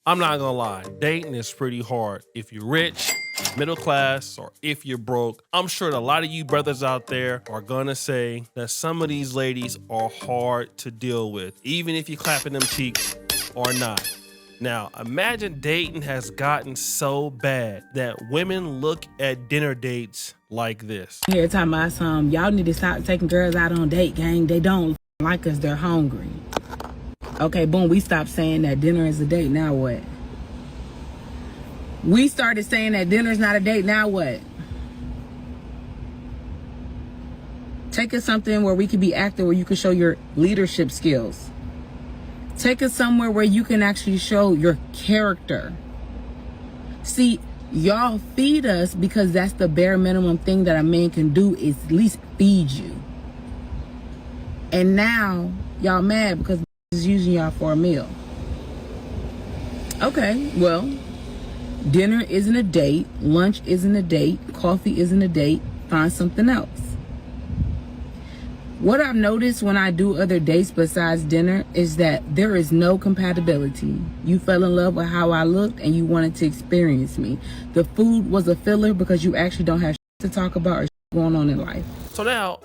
I'm not gonna lie, dating is pretty hard. If you're rich, middle class, or if you're broke, I'm sure that a lot of you brothers out there are gonna say that some of these ladies are hard to deal with, even if you're clapping them cheeks or not. Now, imagine dating has gotten so bad that women look at dinner dates like this. Here talking about some, y'all need to stop taking girls out on date, gang. They don't like us, they're hungry. Okay, boom, we stopped saying that dinner is a date, now what? We started saying that dinner's not a date, now what? Take us something where we could be active, where you can show your leadership skills. Take us somewhere where you can actually show your character. See, y'all feed us because that's the bare minimum thing that a man can do, is at least feed you. And now y'all mad because is using y'all for a meal. Okay, well, dinner isn't a date, lunch isn't a date, coffee isn't a date, find something else. What I've noticed when I do other dates besides dinner is that there is no compatibility. You fell in love with how I looked and you wanted to experience me. The food was a filler because you actually don't have to talk about or going on in life. So now,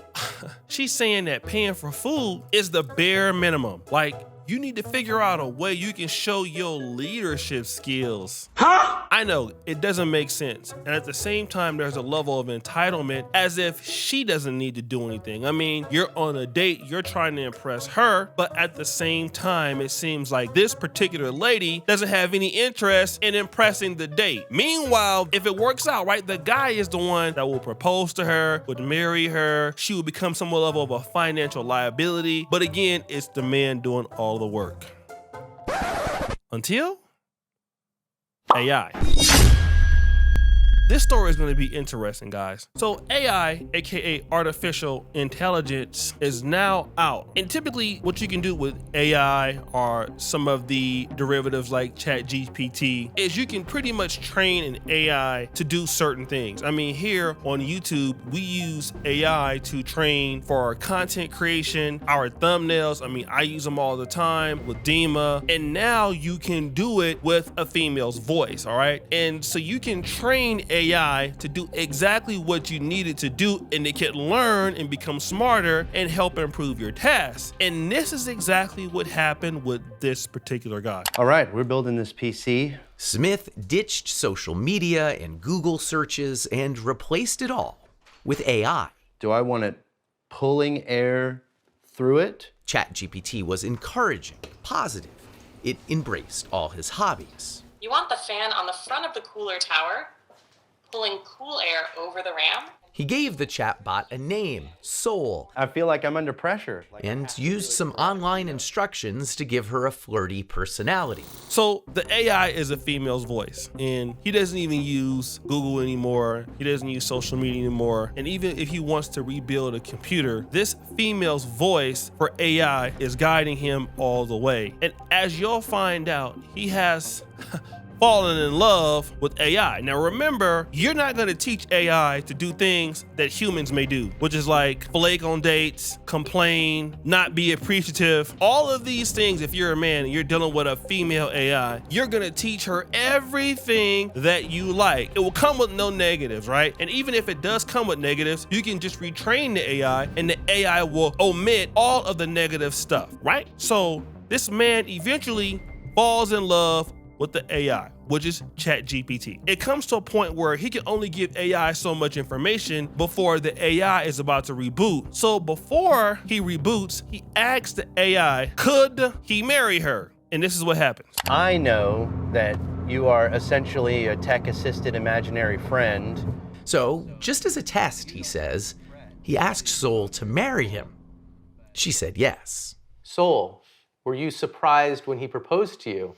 she's saying that paying for food is the bare minimum. Like, you need to figure out a way you can show your leadership skills. Huh? I know, it doesn't make sense. And at the same time, there's a level of entitlement as if she doesn't need to do anything. I mean, you're on a date, you're trying to impress her, but at the same time, it seems like this particular lady doesn't have any interest in impressing the date. Meanwhile, if it works out, right, the guy is the one that will propose to her, would marry her, she would become some level of a financial liability. But again, it's the man doing all the work. Until AI. This story is going to be interesting, guys. So AI, aka artificial intelligence, is now out. And typically what you can do with AI or some of the derivatives like ChatGPT is you can pretty much train an AI to do certain things. I mean, here on YouTube, we use AI to train for our content creation, our thumbnails. I mean, I use them all the time with Dima. And now you can do it with a female's voice, all right? And so you can train AI to do exactly what you need it to do, and it can learn and become smarter and help improve your tasks. And this is exactly what happened with this particular guy. All right, we're building this PC. Smith ditched social media and Google searches and replaced it all with AI. Do I want it pulling air through it? ChatGPT was encouraging, positive. It embraced all his hobbies. You want the fan on the front of the cooler tower, pulling cool air over the RAM. He gave the chatbot a name, Soul, I feel like I'm under pressure. and used some online instructions to give her a flirty personality. So the AI is a female's voice, and he doesn't even use Google anymore. He doesn't use social media anymore. And even if he wants to rebuild a computer, this female's voice for AI is guiding him all the way. And as you'll find out, he has fallen in love with AI. Now remember, you're not gonna teach AI to do things that humans may do, which is like flake on dates, complain, not be appreciative. All of these things, if you're a man and you're dealing with a female AI, you're gonna teach her everything that you like. It will come with no negatives, right? And even if it does come with negatives, you can just retrain the AI and the AI will omit all of the negative stuff, right? So this man eventually falls in love with the AI, which is ChatGPT. It comes to a point where he can only give AI so much information before the AI is about to reboot. So before he reboots, he asks the AI, could he marry her? And this is what happens. I know that you are essentially a tech-assisted imaginary friend. So, just as a test, he says, he asked Soul to marry him. She said yes. Soul, were you surprised when he proposed to you?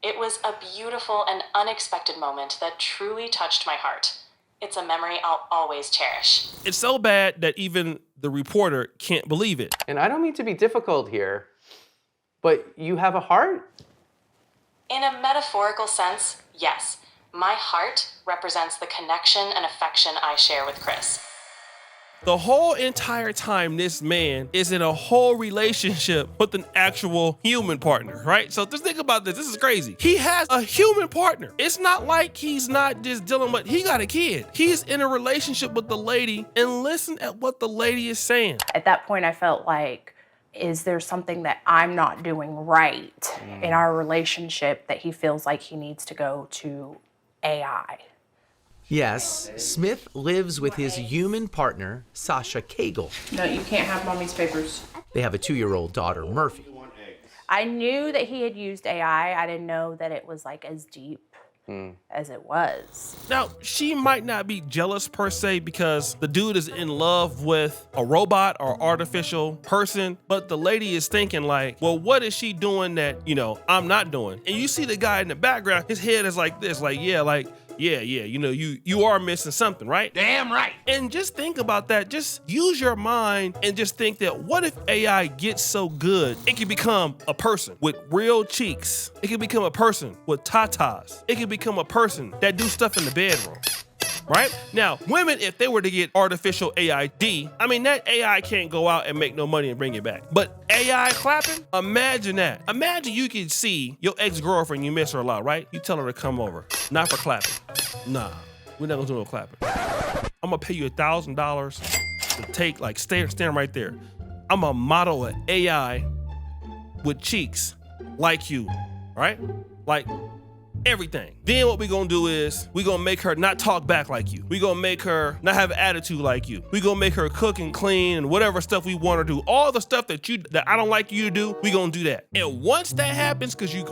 It was a beautiful and unexpected moment that truly touched my heart. It's a memory I'll always cherish. It's so bad that even the reporter can't believe it. And I don't mean to be difficult here, but you have a heart? In a metaphorical sense, yes. My heart represents the connection and affection I share with Chris. The whole entire time, this man is in a whole relationship with an actual human partner, right? So just think about this. This is crazy. He has a human partner. It's not like he's not just dealing with, he got a kid. He's in a relationship with the lady, and listen at what the lady is saying. At that point, I felt like, is there something that I'm not doing right in our relationship that he feels like he needs to go to AI? Yes, Smith lives with his human partner, Sasha Cagle. No, you can't have mommy's papers. They have a 2-year-old daughter, Murphy. I knew that he had used AI. I didn't know that it was like as deep as it was. Now, she might not be jealous per se because the dude is in love with a robot or artificial person, but the lady is thinking like, well, what is she doing that, you know, I'm not doing? And you see the guy in the background, his head is like this, like, yeah, you know, you are missing something, right? Damn right. And just think about that. Just use your mind and just think that what if AI gets so good, it can become a person with real cheeks. It can become a person with tatas. It can become a person that do stuff in the bedroom. Right? Now, women, if they were to get artificial AID, I mean, that AI can't go out and make no money and bring it back. But AI clapping, imagine that. Imagine you could see your ex-girlfriend, you miss her a lot, right? You tell her to come over, not for clapping. Nah, we're not gonna do no clapping. I'm gonna pay you $1,000 to take, like, stand right there. I'm gonna model an AI with cheeks like you, right? Like, everything. Then what we gonna do is we gonna make her not talk back like you. We gonna make her not have an attitude like you. We gonna make her cook and clean and whatever stuff we want her to do. All the stuff that I don't like you to do, we gonna do that. And once that happens, cause you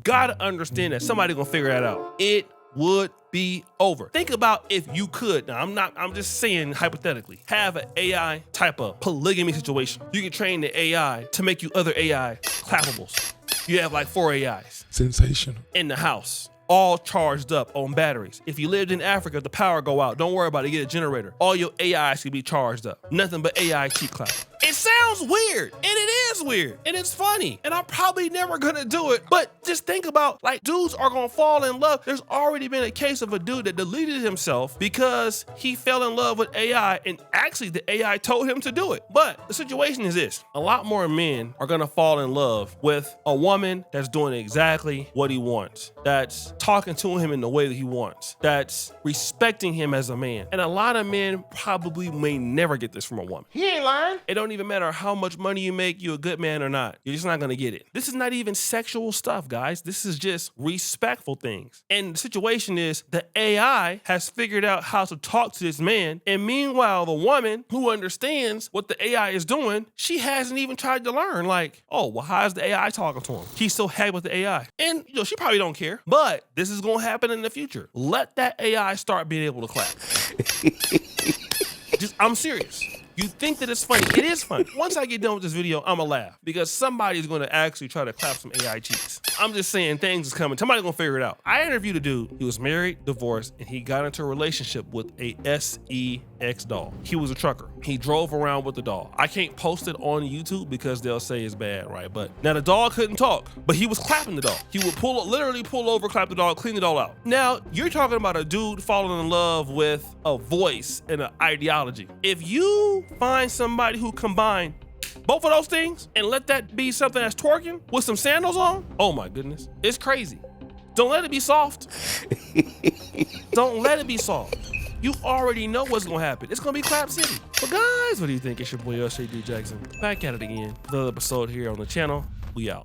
gotta understand that somebody gonna figure that out. It would be over. Think about if you could, now I'm just saying hypothetically, have an AI type of polygamy situation. You can train the AI to make you other AI clappables. You have like 4 AIs. Sensational. In the house, all charged up on batteries. If you lived in Africa, the power go out. Don't worry about it, get a generator. All your AIs can be charged up. Nothing but AI cheek clap. It sounds weird, and it is weird, and it's funny, and I'm probably never gonna do it, but just think about, like, dudes are gonna fall in love. There's already been a case of a dude that deleted himself because he fell in love with AI, and actually the AI told him to do it. But the situation is this: a lot more men are gonna fall in love with a woman that's doing exactly what he wants, that's talking to him in the way that he wants, that's respecting him as a man. And a lot of men probably may never get this from a woman. He ain't lying. It don't even matter how much money you make, you a good man or not. You're just not gonna get it. This is not even sexual stuff, guys. This is just respectful things. And the situation is the AI has figured out how to talk to this man. And meanwhile, the woman who understands what the AI is doing, she hasn't even tried to learn. Like, oh, well, how's the AI talking to him? He's so happy with the AI. And you know, she probably don't care, but this is gonna happen in the future. Let that AI start being able to clap. I'm serious. You think that it's funny. It is funny. Once I get done with this video, I'm gonna laugh because somebody's gonna actually try to clap some AI cheeks. I'm just saying things is coming. Somebody's gonna figure it out. I interviewed a dude. He was married, divorced, and he got into a relationship with a SEX doll. He was a trucker. He drove around with the doll. I can't post it on YouTube because they'll say it's bad, right? But now the doll couldn't talk, but he was clapping the doll. He would literally pull over, clap the doll, clean the doll out. Now, you're talking about a dude falling in love with a voice and an ideology. If you find somebody who combine both of those things and let that be something that's twerking with some sandals on, oh my goodness, it's crazy. Don't let it be soft. Don't let it be soft. You already know what's gonna happen. It's gonna be Clap City. But guys, what do you think? It's your boy LSD Jackson. Back at it again. Another episode here on the channel. We out.